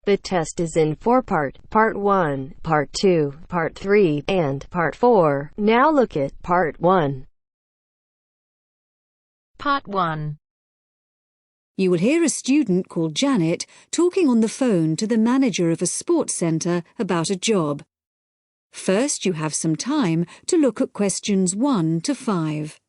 The test is in 4 parts: Part 1, Part 2, Part 3, and Part 4. Now look at Part 1. Part 1. You will hear a student called Janet talking on the phone to the manager of a sports centre about a job. First, you have some time to look at questions 1 to 5.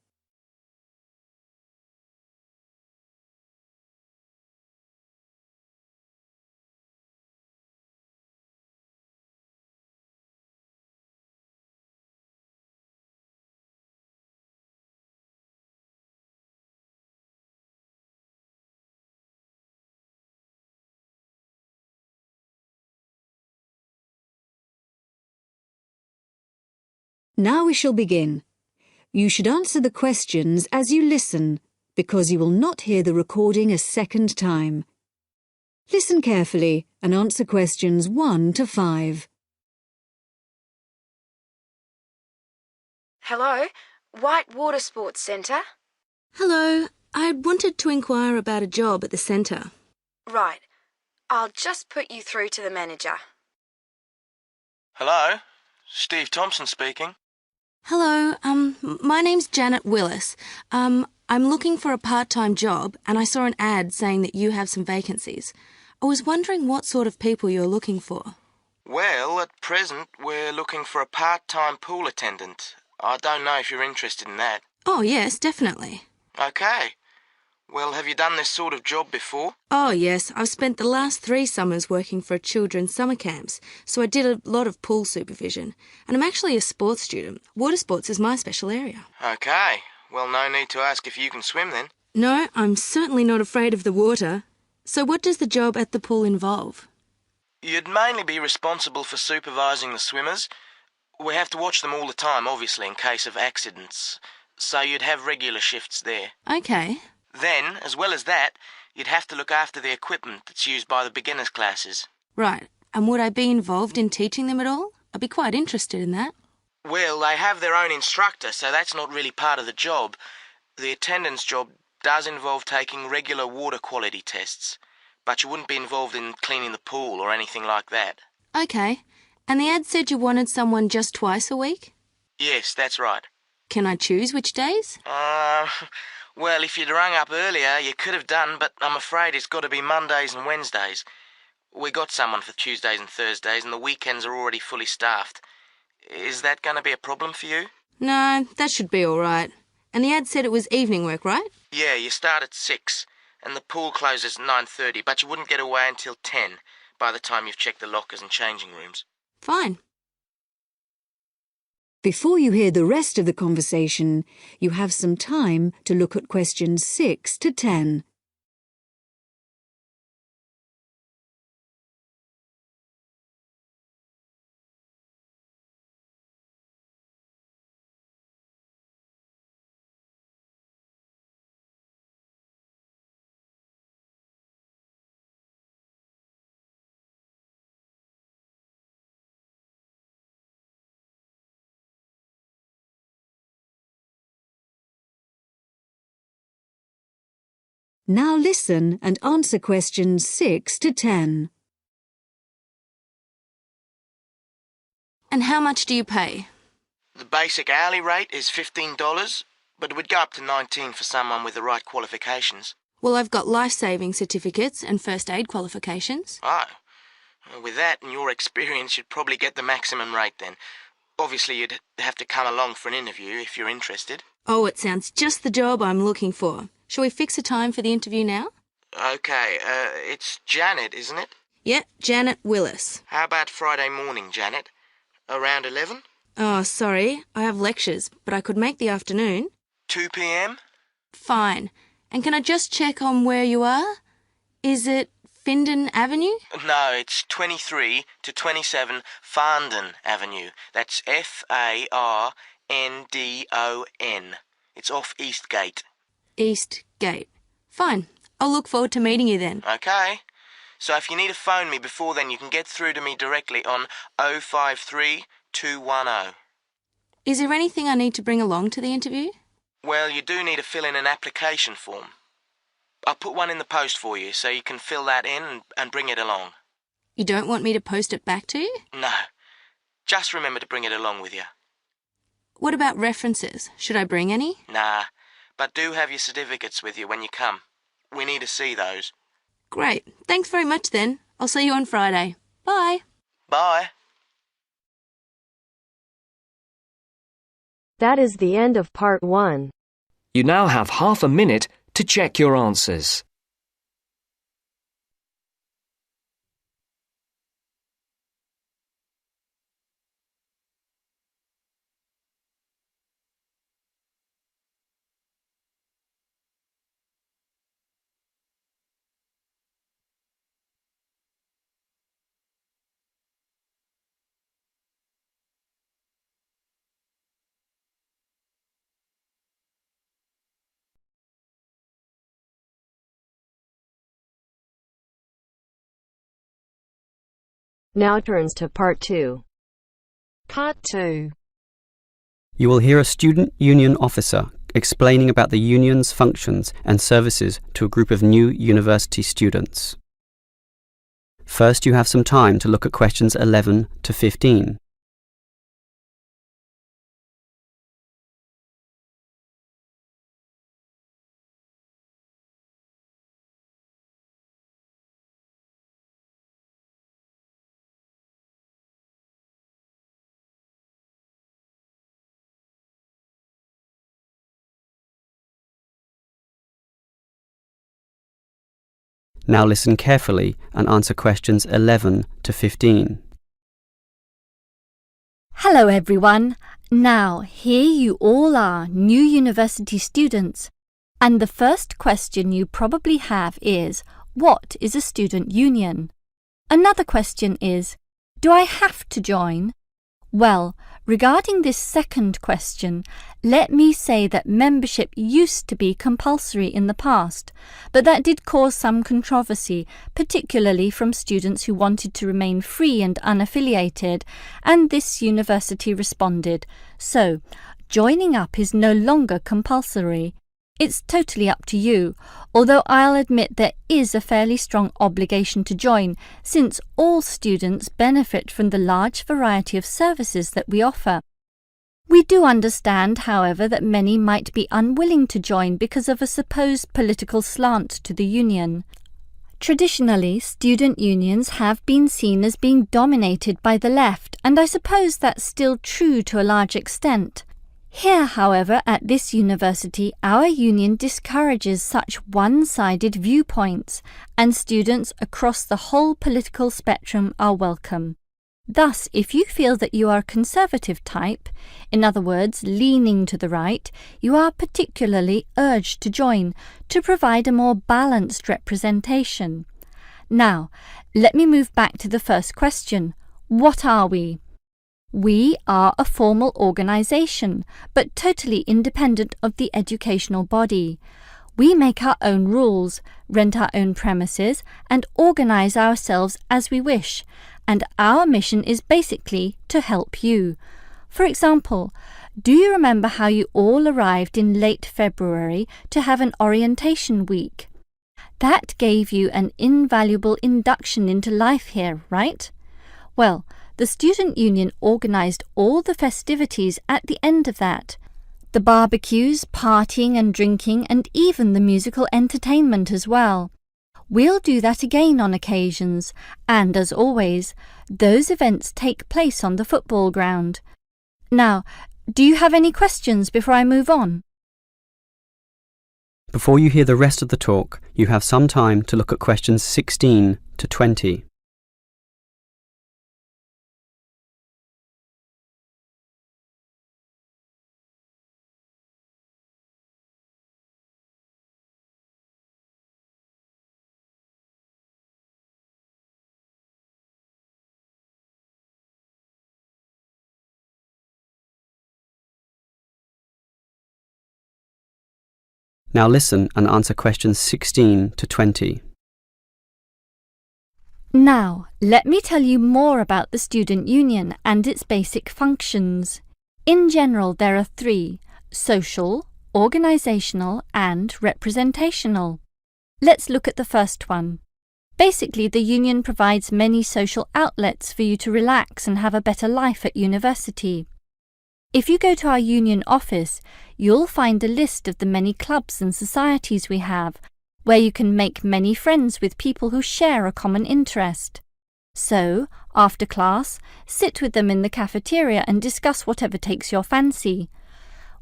Now we shall begin. You should answer the questions as you listen, because you will not hear the recording a second time. Listen carefully and answer questions 1 to 5. Hello, White Water Sports Centre? Hello, I wanted to inquire about a job at the centre. Right, I'll just put you through to the manager. Hello, Steve Thompson speaking. Hello, my name's Janet Willis. I'm looking for a part-time job and I saw an ad saying that you have some vacancies. I was wondering what sort of people you're looking for. Well, at present, we're looking for a part-time pool attendant. I don't know if you're interested in that. Oh, yes, definitely. Okay. Well, have you done this sort of job before? Oh, yes, I've spent the last 3 summers working for children's summer camps, so I did a lot of pool supervision. And I'm actually a sports student. Water sports is my special area. Okay. Well, no need to ask if you can swim then. No, I'm certainly not afraid of the water. So what does the job at the pool involve? You'd mainly be responsible for supervising the swimmers. We have to watch them all the time, obviously, in case of accidents. So you'd have regular shifts there. Okay. Then, as well as that, you'd have to look after the equipment that's used by the beginners classes. Right. And would I be involved in teaching them at all? I'd be quite interested in that. Well, they have their own instructor, so that's not really part of the job. The attendance job does involve taking regular water quality tests, but you wouldn't be involved in cleaning the pool or anything like that. Okay. And the ad said you wanted someone just twice a week? Yes, that's right. Can I choose which days? Well, if you'd rung up earlier, you could have done, but I'm afraid it's got to be Mondays and Wednesdays. We got someone for Tuesdays and Thursdays, and the weekends are already fully staffed. Is that going to be a problem for you? No, that should be all right. And the ad said it was evening work, right? Yeah, you start at 6, and the pool closes at 9:30, but you wouldn't get away until 10 by the time you've checked the lockers and changing rooms. Fine. Before you hear the rest of the conversation, you have some time to look at questions 6 to 10. Now listen and answer questions 6 to 10. And how much do you pay? The basic hourly rate is $15, but it would go up to $19 for someone with the right qualifications. Well, I've got life-saving certificates and first aid qualifications. Oh, with that and your experience, you'd probably get the maximum rate then. Obviously, you'd have to come along for an interview if you're interested. Oh, it sounds just the job I'm looking for. Shall we fix a time for the interview now? Okay, it's Janet, isn't it? Yep, Janet Willis. How about Friday morning, Janet? Around 11? Oh, sorry, I have lectures, but I could make the afternoon. 2 p.m? Fine. And can I just check on where you are? Is it Findon Avenue? No, it's 23 to 27 Farndon Avenue. That's F-A-R-N-D-O-N. It's off Eastgate. East Gate. Fine. I'll look forward to meeting you then. Okay. So if you need to phone me before then, you can get through to me directly on 053 210. Is there anything I need to bring along to the interview? Well, you do need to fill in an application form. I'll put one in the post for you so you can fill that in and bring it along. You don't want me to post it back to you? No. Just remember to bring it along with you. What about references? Should I bring any? Nah, but do have your certificates with you when you come. We need to see those. Great. Thanks very much then. I'll see you on Friday. Bye. Bye. That is the end of part 1. You now have half a minute to check your answers. Now turns to part 2. Part 2. You will hear a student union officer explaining about the union's functions and services to a group of new university students. First, you have some time to look at questions 11 to 15. Now listen carefully and answer questions 11 to 15. Hello everyone. Now, here you all are, new university students. And the first question you probably have is, what is a student union? Another question is, do I have to join? Well, regarding this second question, let me say that membership used to be compulsory in the past, but that did cause some controversy, particularly from students who wanted to remain free and unaffiliated, and this university responded. So, joining up is no longer compulsory. It's totally up to you, although I'll admit there is a fairly strong obligation to join, since all students benefit from the large variety of services that we offer. We do understand, however, that many might be unwilling to join because of a supposed political slant to the union. Traditionally, student unions have been seen as being dominated by the left, and I suppose that's still true to a large extent. Here, however, at this university, our union discourages such one-sided viewpoints, and students across the whole political spectrum are welcome. Thus, if you feel that you are a conservative type, in other words, leaning to the right, you are particularly urged to join to provide a more balanced representation. Now, let me move back to the first question. What are we? We are a formal organisation, but totally independent of the educational body. We make our own rules, rent our own premises, and organise ourselves as we wish, and our mission is basically to help you. For example, do you remember how you all arrived in late February to have an orientation week? That gave you an invaluable induction into life here, right? Well, the student union organised all the festivities at the end of that. The barbecues, partying and drinking, and even the musical entertainment as well. We'll do that again on occasions, and as always, those events take place on the football ground. Now, do you have any questions before I move on? Before you hear the rest of the talk, you have some time to look at questions 16 to 20. Now listen and answer questions 16 to 20. Now, let me tell you more about the student union and its basic functions. In general, there are 3: social, organisational and representational. Let's look at the first one. Basically, the union provides many social outlets for you to relax and have a better life at university. If you go to our union office, you'll find a list of the many clubs and societies we have, where you can make many friends with people who share a common interest. So, after class, sit with them in the cafeteria and discuss whatever takes your fancy.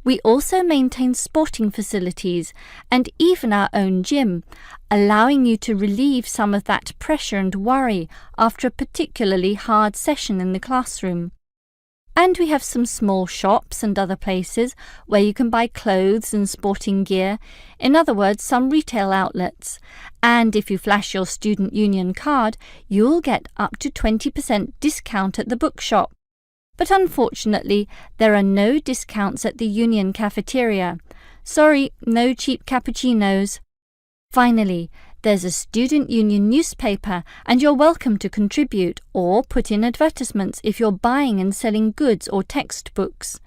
We also maintain sporting facilities and even our own gym, allowing you to relieve some of that pressure and worry after a particularly hard session in the classroom. And we have some small shops and other places where you can buy clothes and sporting gear, in other words, some retail outlets. And if you flash your student union card, you'll get up to 20% discount at the bookshop. But unfortunately, there are no discounts at the union cafeteria. Sorry, no cheap cappuccinos. Finally, there's a student union newspaper, and you're welcome to contribute or put in advertisements if you're buying and selling goods or textbooks.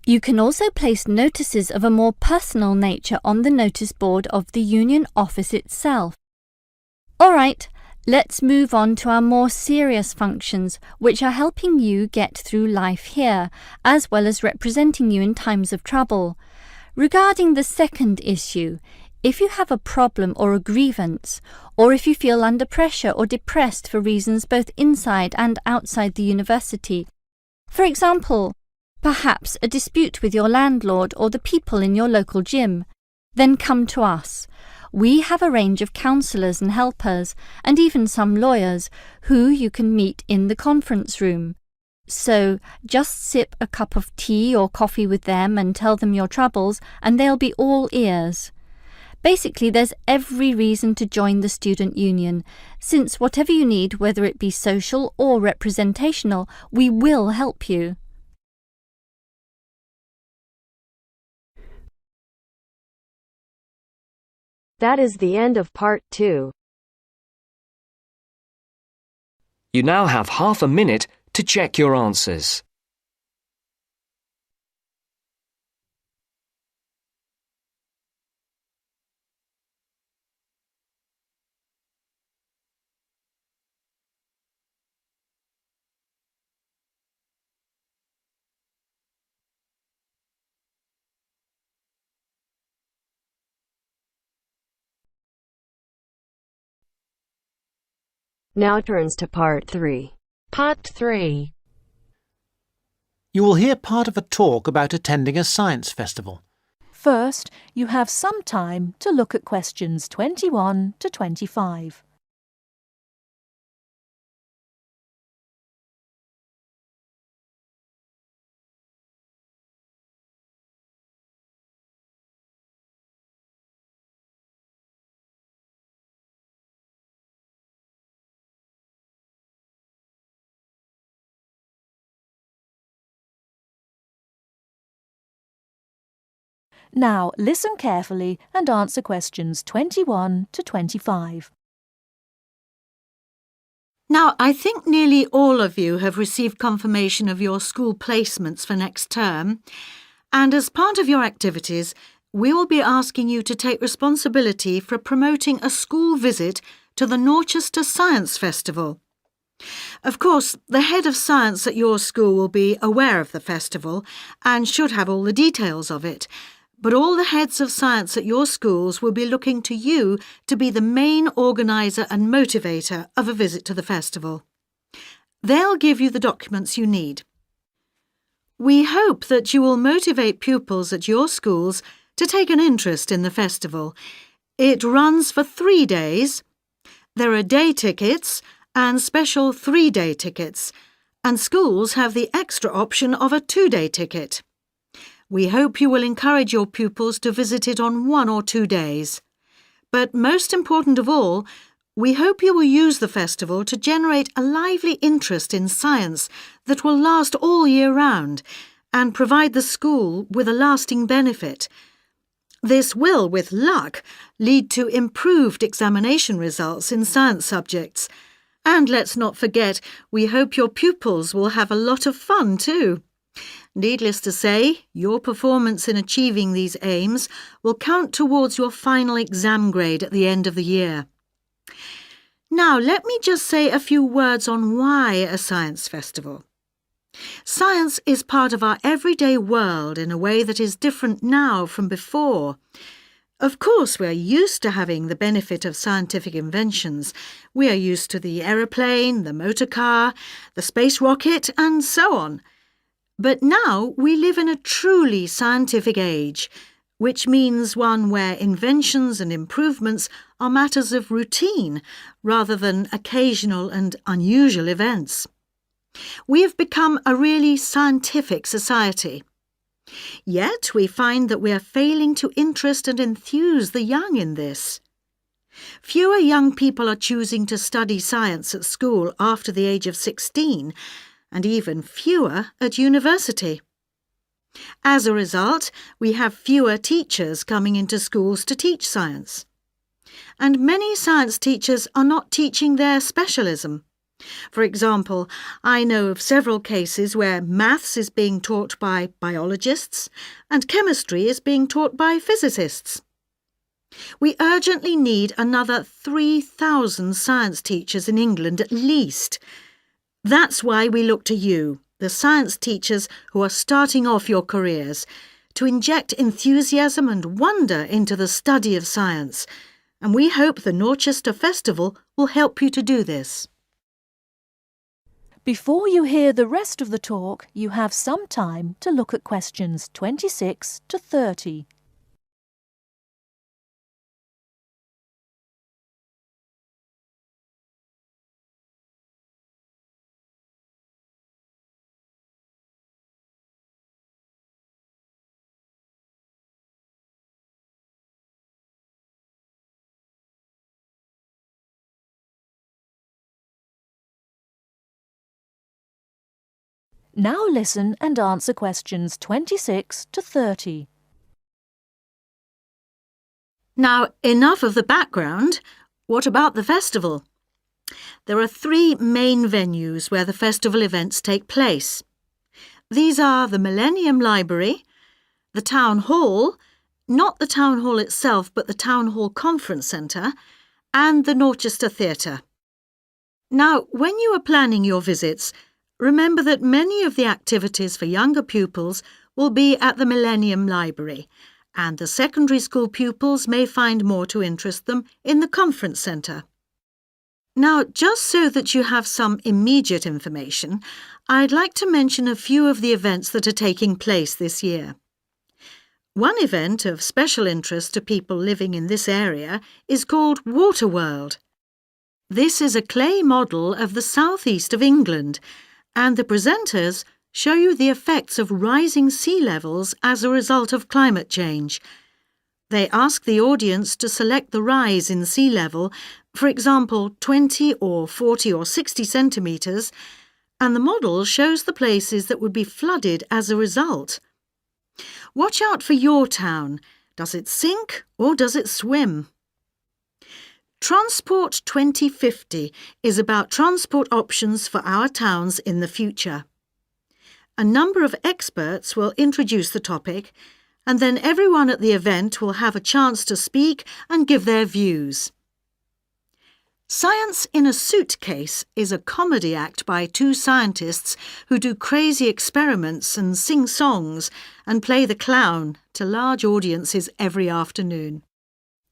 You can also place notices of a more personal nature on the notice board of the union office itself. All right, let's move on to our more serious functions, which are helping you get through life here, as well as representing you in times of trouble. Regarding the second issue, if you have a problem or a grievance, or if you feel under pressure or depressed for reasons both inside and outside the university, for example, perhaps a dispute with your landlord or the people in your local gym, then come to us. We have a range of counsellors and helpers, and even some lawyers, who you can meet in the conference room. So just sip a cup of tea or coffee with them and tell them your troubles, and they'll be all ears. Basically, there's every reason to join the student union, since whatever you need, whether it be social or representational, we will help you. That is the end of part 2. You now have half a minute to check your answers. Now turns to part 3. Part 3. You will hear part of a talk about attending a science festival. First, you have some time to look at questions 21 to 25. Now listen carefully and answer questions 21 to 25. Now, I think nearly all of you have received confirmation of your school placements for next term, and as part of your activities, we will be asking you to take responsibility for promoting a school visit to the Norchester Science Festival. Of course, the head of science at your school will be aware of the festival and should have all the details of it. But all the heads of science at your schools will be looking to you to be the main organiser and motivator of a visit to the festival. They'll give you the documents you need. We hope that you will motivate pupils at your schools to take an interest in the festival. It runs for 3 days. There are day tickets and special 3-day tickets, and schools have the extra option of a 2-day ticket. We hope you will encourage your pupils to visit it on 1 or 2 days. But most important of all, we hope you will use the festival to generate a lively interest in science that will last all year round and provide the school with a lasting benefit. This will, with luck, lead to improved examination results in science subjects. And let's not forget, we hope your pupils will have a lot of fun too. Needless to say, your performance in achieving these aims will count towards your final exam grade at the end of the year. Now, let me just say a few words on why a science festival. Science is part of our everyday world in a way that is different now from before. Of course, we're used to having the benefit of scientific inventions. We are used to the aeroplane, the motor car, the space rocket, and so on. But now we live in a truly scientific age, which means one where inventions and improvements are matters of routine rather than occasional and unusual events. We have become a really scientific society. Yet we find that we are failing to interest and enthuse the young in this. Fewer young people are choosing to study science at school after the age of 16, and even fewer at university. As a result, we have fewer teachers coming into schools to teach science. And many science teachers are not teaching their specialism. For example, I know of several cases where maths is being taught by biologists and chemistry is being taught by physicists. We urgently need another 3,000 science teachers in England at least. That's why we look to you, the science teachers who are starting off your careers, to inject enthusiasm and wonder into the study of science, and we hope the Norchester Festival will help you to do this. Before you hear the rest of the talk, you have some time to look at questions 26 to 30. Now listen and answer questions 26 to 30. Now, enough of the background. What about the festival? There are 3 main venues where the festival events take place. These are the Millennium Library, the Town Hall, not the Town Hall itself but the Town Hall Conference Centre, and the Norchester Theatre. Now, when you are planning your visits, remember that many of the activities for younger pupils will be at the Millennium Library, and the secondary school pupils may find more to interest them in the Conference Centre. Now, just so that you have some immediate information, I'd like to mention a few of the events that are taking place this year. One event of special interest to people living in this area is called Waterworld. This is a clay model of the southeast of England, and the presenters show you the effects of rising sea levels as a result of climate change. They ask the audience to select the rise in sea level, for example 20 or 40 or 60 centimetres, and the model shows the places that would be flooded as a result. Watch out for your town. Does it sink or does it swim? Transport 2050 is about transport options for our towns in the future. A number of experts will introduce the topic, and then everyone at the event will have a chance to speak and give their views. Science in a Suitcase is a comedy act by 2 scientists who do crazy experiments and sing songs and play the clown to large audiences every afternoon.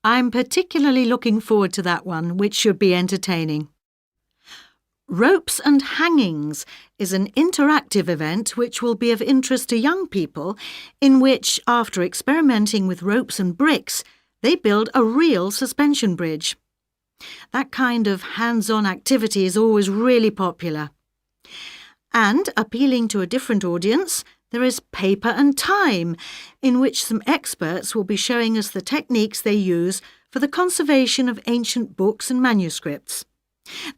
I'm particularly looking forward to that one, which should be entertaining. Ropes and Hangings is an interactive event which will be of interest to young people, in which, after experimenting with ropes and bricks, they build a real suspension bridge. That kind of hands-on activity is always really popular. And, appealing to a different audience, there is Paper and Time, in which some experts will be showing us the techniques they use for the conservation of ancient books and manuscripts.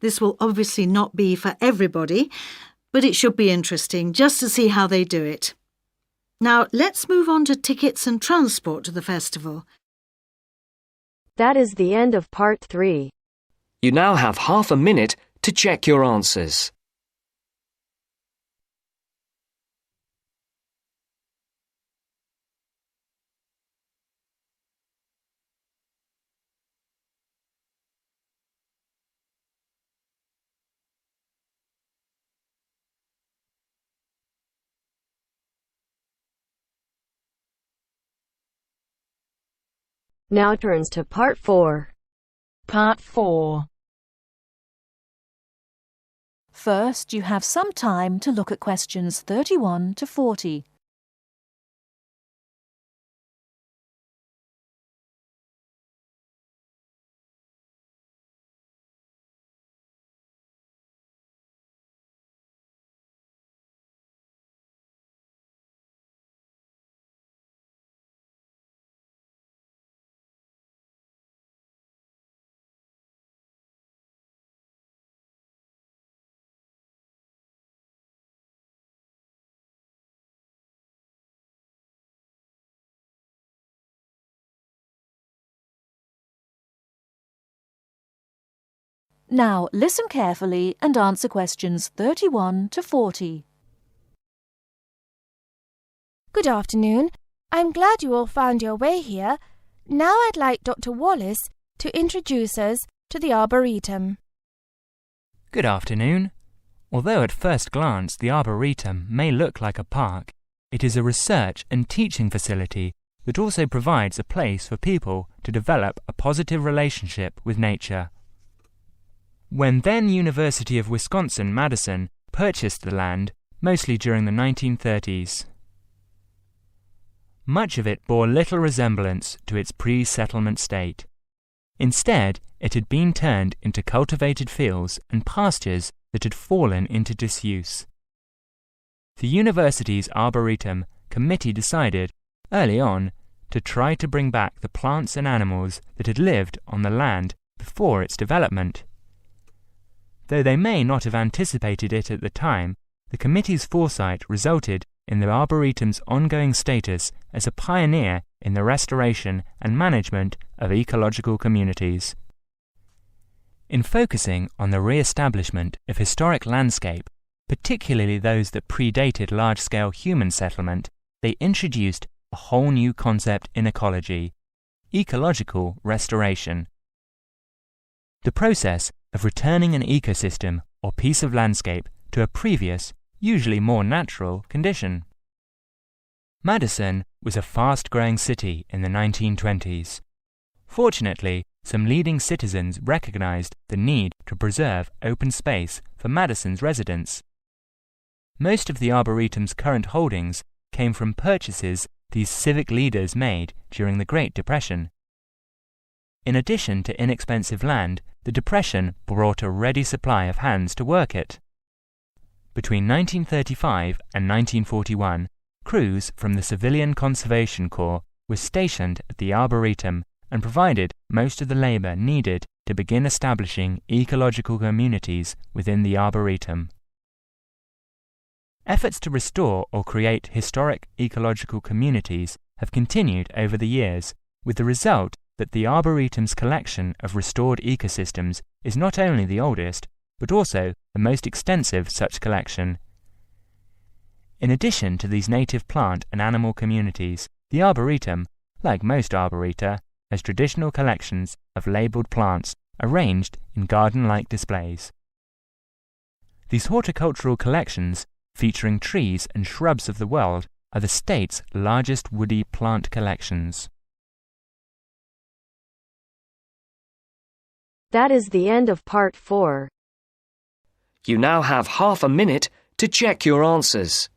This will obviously not be for everybody, but it should be interesting just to see how they do it. Now, let's move on to tickets and transport to the festival. That is the end of part 3. You now have half a minute to check your answers. Now turns to Part 4. Part 4. First, you have some time to look at questions 31 to 40. Now listen carefully and answer questions 31 to 40. Good afternoon. I'm glad you all found your way here. Now I'd like Dr. Wallace to introduce us to the Arboretum. Good afternoon. Although at first glance the Arboretum may look like a park, it is a research and teaching facility that also provides a place for people to develop a positive relationship with nature. When then University of Wisconsin-Madison purchased the land, mostly during the 1930s, much of it bore little resemblance to its pre-settlement state. Instead, it had been turned into cultivated fields and pastures that had fallen into disuse. The university's Arboretum committee decided, early on, to try to bring back the plants and animals that had lived on the land before its development. Though they may not have anticipated it at the time, the committee's foresight resulted in the Arboretum's ongoing status as a pioneer in the restoration and management of ecological communities. In focusing on the re-establishment of historic landscape, particularly those that predated large-scale human settlement, they introduced a whole new concept in ecology: ecological restoration. The process of returning an ecosystem or piece of landscape to a previous, usually more natural, condition. Madison was a fast-growing city in the 1920s. Fortunately, some leading citizens recognized the need to preserve open space for Madison's residents. Most of the Arboretum's current holdings came from purchases these civic leaders made during the Great Depression. In addition to inexpensive land, the Depression brought a ready supply of hands to work it. Between 1935 and 1941, crews from the Civilian Conservation Corps were stationed at the Arboretum and provided most of the labor needed to begin establishing ecological communities within the Arboretum. Efforts to restore or create historic ecological communities have continued over the years, with the result that the Arboretum's collection of restored ecosystems is not only the oldest, but also the most extensive such collection. In addition to these native plant and animal communities, the Arboretum, like most arboreta, has traditional collections of labelled plants arranged in garden-like displays. These horticultural collections, featuring trees and shrubs of the world, are the state's largest woody plant collections. That is the end of Part 4. You now have half a minute to check your answers.